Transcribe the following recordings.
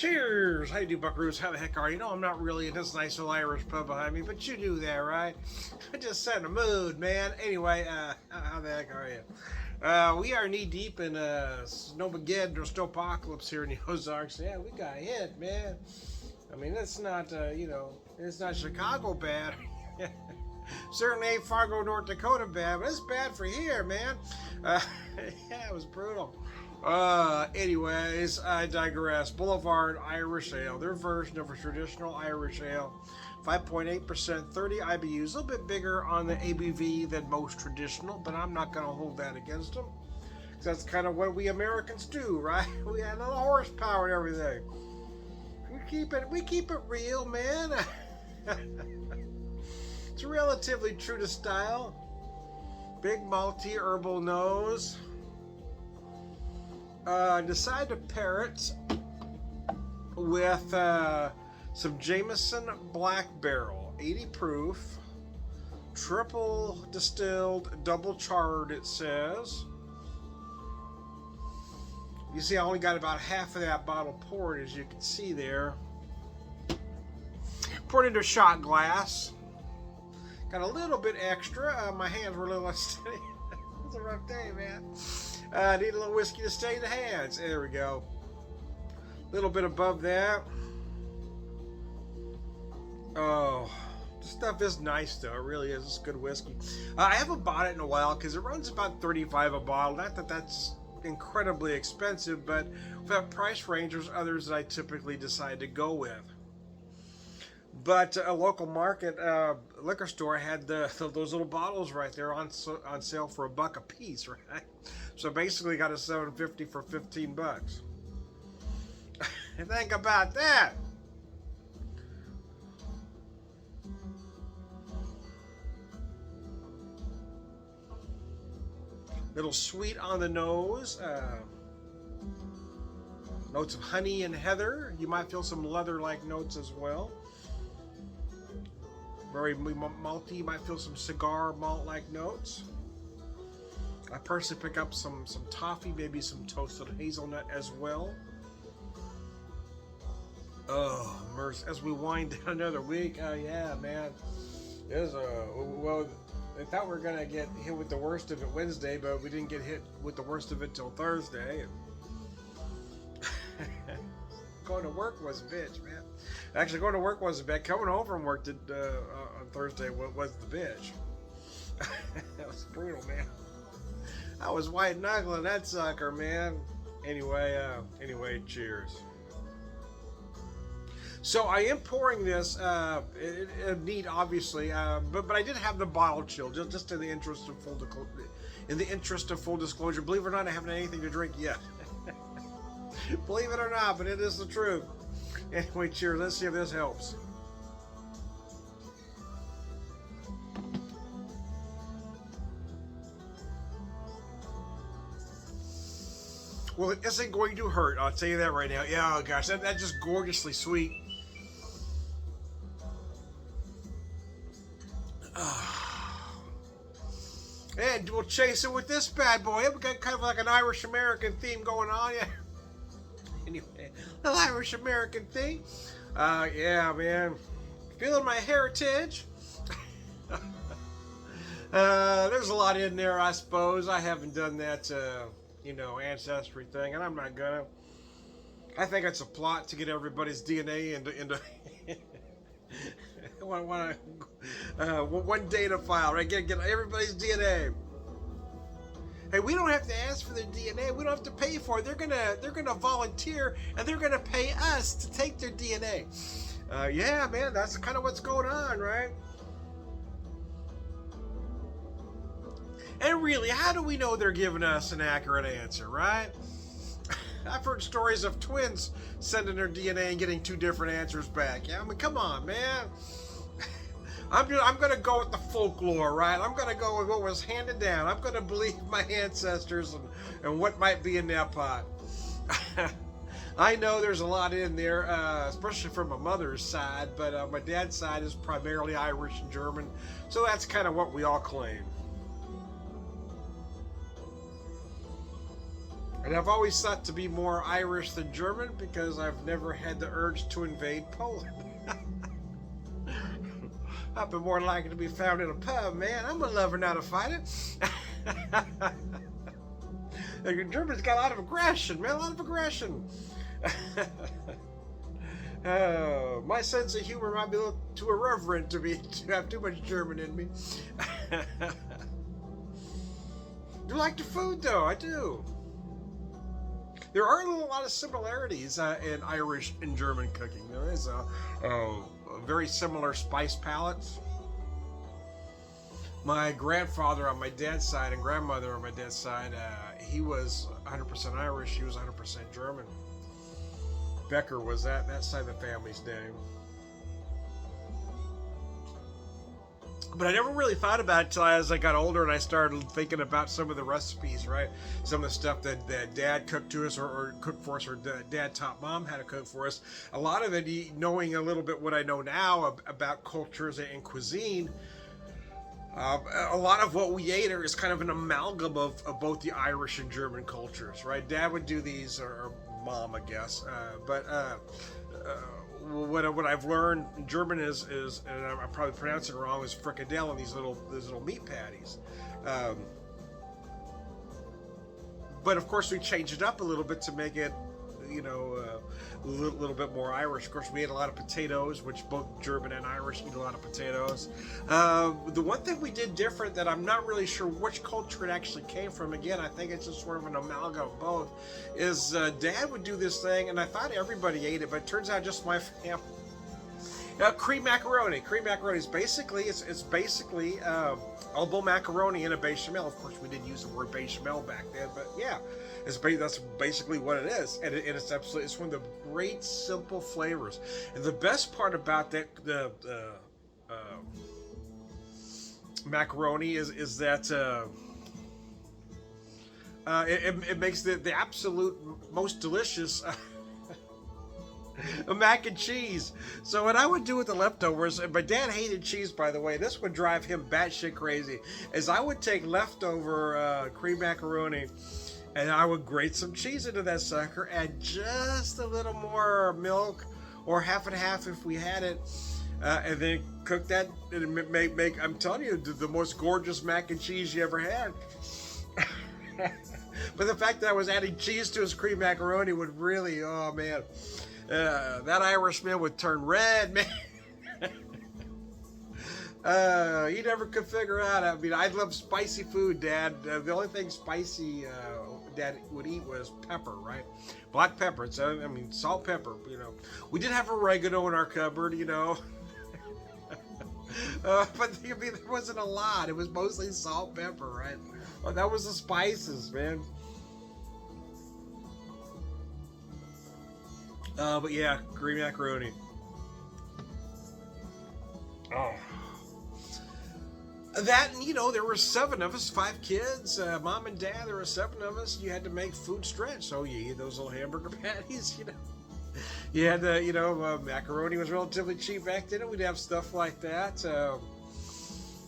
Cheers! How you do, buckaroos? How the heck are you? No, I'm not really in this nice little Irish pub behind me, but you knew that, right? I just set in a mood, man. Anyway, how the heck are you? We are knee deep in Snowmageddon or Snowpocalypse here in the Ozarks. Yeah, we got hit, man. I mean, it's not, it's not Chicago bad. Certainly ain't Fargo, North Dakota bad, but it's bad for here, man. Yeah, it was brutal. Anyways, I digress. Boulevard Irish Ale, their version of a traditional Irish ale. 5.8%, 30 IBUs, a little bit bigger on the ABV than most traditional, but I'm not going to hold that against them. Because that's kind of what we Americans do, right? We have a little horsepower and everything. We keep it real, man. It's relatively true to style. Big malty herbal nose. Decide to pair it with some Jameson Black Barrel, 80 proof, triple distilled, double charred, it says. You see, I only got about half of that bottle poured, as you can see there. Poured into a shot glass. Got a little bit extra. My hands were a little unsteady. It was a rough day, man. Need a little whiskey to stay in the hands. There we go. A little bit above that. Oh, this stuff is nice though. It really is. It's good whiskey. I haven't bought it in a while because it runs about $35 a bottle. Not that that's incredibly expensive, but with that price range, there's others that I typically decide to go with. But a local market liquor store had those little bottles right there on sale for $1 a piece, right? So basically got a $7.50 for $15. Think about that. Little sweet on the nose. Notes of honey and heather. You might feel some leather-like notes as well. Very malty. You might feel some cigar malt-like notes. I personally pick up some toffee, maybe some toasted hazelnut as well. Oh, mercy. As we wind down another week, yeah, man. There's well, I thought we were going to get hit with the worst of it Wednesday, but we didn't get hit with the worst of it till Thursday. Going to work was a bitch, man. Actually, going to work was a bitch. Coming home from work on Thursday was the bitch. That was brutal, man. I was white knuckling that sucker, man. Anyway, cheers. So I am pouring this. Neat, obviously, but I did have the bottle chilled, just in the interest of full disclosure. Believe it or not, I haven't had anything to drink yet. Believe it or not, but it is the truth. Anyway, cheers. Let's see if this helps. Well, it isn't going to hurt. I'll tell you that right now. Yeah, oh gosh, that's just gorgeously sweet. And we'll chase it with this bad boy. We got kind of like an Irish-American theme going on. Yeah. Anyway, little Irish-American thing. Yeah, man. Feeling my heritage. There's a lot in there, I suppose. I haven't done that, ancestry thing, and I'm not gonna. I think it's a plot to get everybody's DNA into one data file, right? Get everybody's DNA. Hey, we don't have to ask for their DNA. We don't have to pay for it. They're gonna volunteer, and they're gonna pay us to take their DNA. Yeah, man, that's kind of what's going on, right? And really, how do we know they're giving us an accurate answer, right? I've heard stories of twins sending their DNA and getting two different answers back. Yeah, I mean, come on, man. I'm going to go with the folklore, right? I'm going to go with what was handed down. I'm going to believe my ancestors and what might be in that pot. I know there's a lot in there, especially from my mother's side, but my dad's side is primarily Irish and German, so that's kind of what we all claim. And I've always thought to be more Irish than German because I've never had the urge to invade Poland. I've been more likely to be found in a pub, man. I'm a lover, not a fighter. The Germans got a lot of aggression, man, a lot of aggression. My sense of humor might be a little too irreverent to have too much German in me. Do like the food, though. I do. There are a lot of similarities in Irish and German cooking. There is a very similar spice palettes. My grandfather on my dad's side and grandmother on my dad's side, he was 100% Irish. He was 100% German. Becker was that side of the family's name. But I never really thought about it until as I got older and I started thinking about some of the recipes, right? Some of the stuff that Dad cooked to us or cooked for us, or Dad taught Mom how to cook for us. A lot of it, knowing a little bit what I know now about cultures and cuisine, a lot of what we ate is kind of an amalgam of both the Irish and German cultures, right? Dad would do these, or Mom, I guess. What I've learned in German is, and I'm probably pronouncing it wrong, is fricadelle and these little meat patties. But of course we changed it up a little bit to make it, a little bit more Irish. Of course, we ate a lot of potatoes, which both German and Irish eat a lot of potatoes. The one thing we did different that I'm not really sure which culture it actually came from, again, I think it's just sort of an amalgam of both, is Dad would do this thing, and I thought everybody ate it, but it turns out just my family. Cream macaroni. Cream macaroni is basically, it's basically elbow macaroni in a bechamel. Of course, we didn't use the word bechamel back then, but yeah, that's basically what it is, and it's absolutely, it's one of the great simple flavors. And the best part about that the macaroni is that it makes the absolute most delicious. A mac and cheese. So what I would do with the leftovers, and my dad hated cheese, by the way, this would drive him batshit crazy, is I would take leftover cream macaroni and I would grate some cheese into that sucker, add just a little more milk, or half and half if we had it, and then cook that and make I'm telling you, the most gorgeous mac and cheese you ever had. But the fact that I was adding cheese to his cream macaroni would really, oh man, that Irishman would turn red, man. He never could figure out. I mean, I love spicy food, Dad. The only thing spicy Dad would eat was pepper, right? Black pepper. So, I mean, salt, pepper, We did have oregano in our cupboard, but I mean, there wasn't a lot. It was mostly salt, pepper, right? Well, that was the spices, man. But yeah, cream macaroni. Oh. That, there were 7 of us, 5 kids, Mom and Dad, there were 7 of us. You had to make food stretch, so you eat those little hamburger patties, You had to, macaroni was relatively cheap back then, and we'd have stuff like that.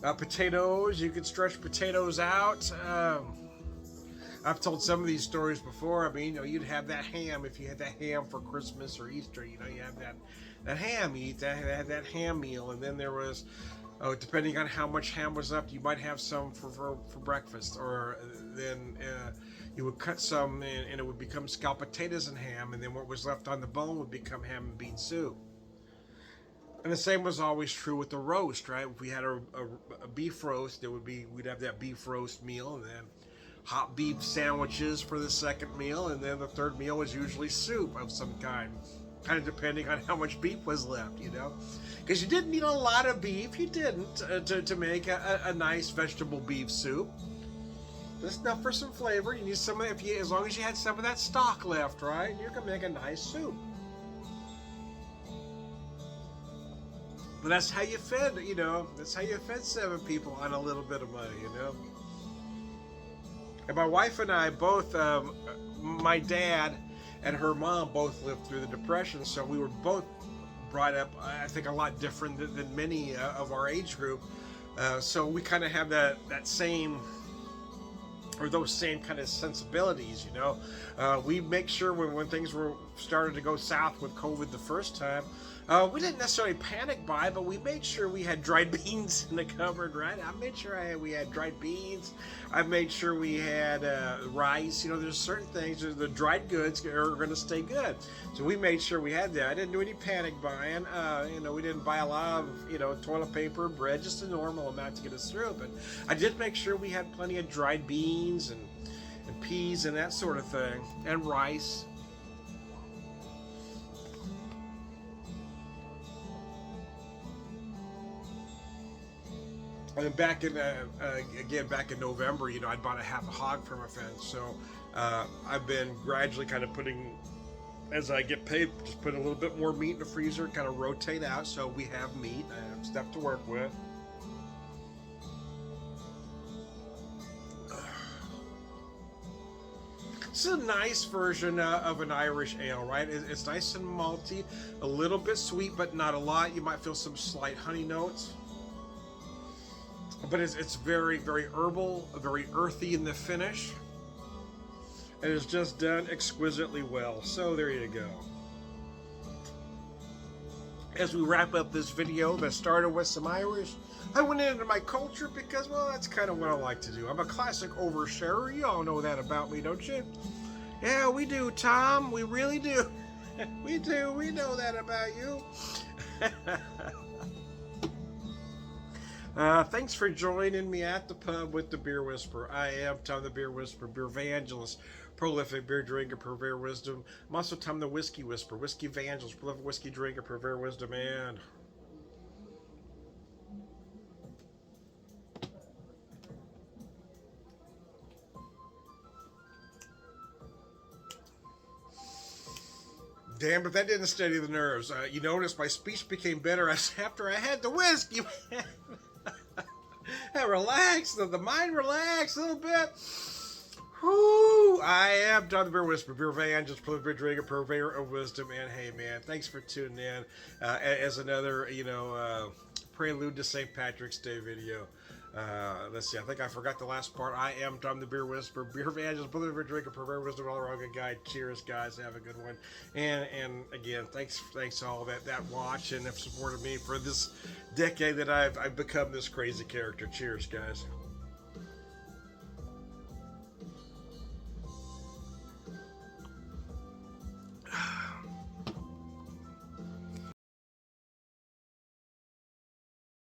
Potatoes, you could stretch potatoes out. I've told some of these stories before. I mean, you'd have that ham if you had that ham for Christmas or Easter. You have that ham. You eat that ham meal, and then there was, depending on how much ham was left, you might have some for breakfast, or then you would cut some and it would become scalloped potatoes and ham, and then what was left on the bone would become ham and bean soup. And the same was always true with the roast, right? If we had a beef roast, we'd have that beef roast meal, and then hot beef sandwiches for the second meal, and then the third meal was usually soup of some kind of depending on how much beef was left, because you didn't need a lot of beef. You didn't to make a nice vegetable beef soup. Just enough for some flavor. You need some of that, as long as you had some of that stock left, right? You can make a nice soup. But that's how you fed, that's how you fed 7 people on a little bit of money, And my wife and I both, my dad and her mom both lived through the Depression, so we were both brought up, I think, a lot different than many of our age group. So we kind of have that same or those same kind of sensibilities, you know. We make sure when things were started to go south with COVID the first time, we didn't necessarily panic buy, but we made sure we had dried beans in the cupboard, right? I made sure we had dried beans. I made sure we had rice. You know, there's certain things, the dried goods are going to stay good. So we made sure we had that. I didn't do any panic buying. You know, we didn't buy a lot of, you know, toilet paper, bread, just a normal amount to get us through. But I did make sure we had plenty of dried beans and peas and that sort of thing, and rice. And back in back in November, you know, I'd bought a half a hog from a fence. So I've been gradually kind of putting, as I get paid, just put a little bit more meat in the freezer, kind of rotate out, so we have meat. I have stuff to work with. This is a nice version of an Irish ale, right? It's nice and malty, a little bit sweet, but not a lot. You might feel some slight honey notes. But it's very, very herbal, very earthy in the finish. And it's just done exquisitely well. So there you go. As we wrap up this video that started with some Irish, I went into my culture because, well, that's kind of what I like to do. I'm a classic oversharer. You all know that about me, don't you? Yeah, we do, Tom. We really do. We do. We know that about you. Thanks for joining me at the pub with the Beer Whisperer. I am Tom the Beer Whisperer, beer evangelist, prolific beer drinker, purveyor of wisdom. I'm also Tom the Whiskey Whisperer, whiskey evangelist, prolific whiskey drinker, purveyor of wisdom, and... Damn, but that didn't steady the nerves. You notice my speech became better after I had the whiskey. I relaxed, the mind relaxed a little bit. Whoo! I am Don the Beer Whisperer, beer evangelist, beer drinker, purveyor of wisdom, and hey, man, thanks for tuning in as another, you know, prelude to St. Patrick's Day video. Let's see, I think I forgot the last part. I am Tom the Beer Whisperer, beer evangelist, beer drinker, purveyor of wisdom, all around good guy. Cheers, guys. Have a good one. And again, thanks to all that watch and have supported me for this decade that I've become this crazy character. Cheers, guys.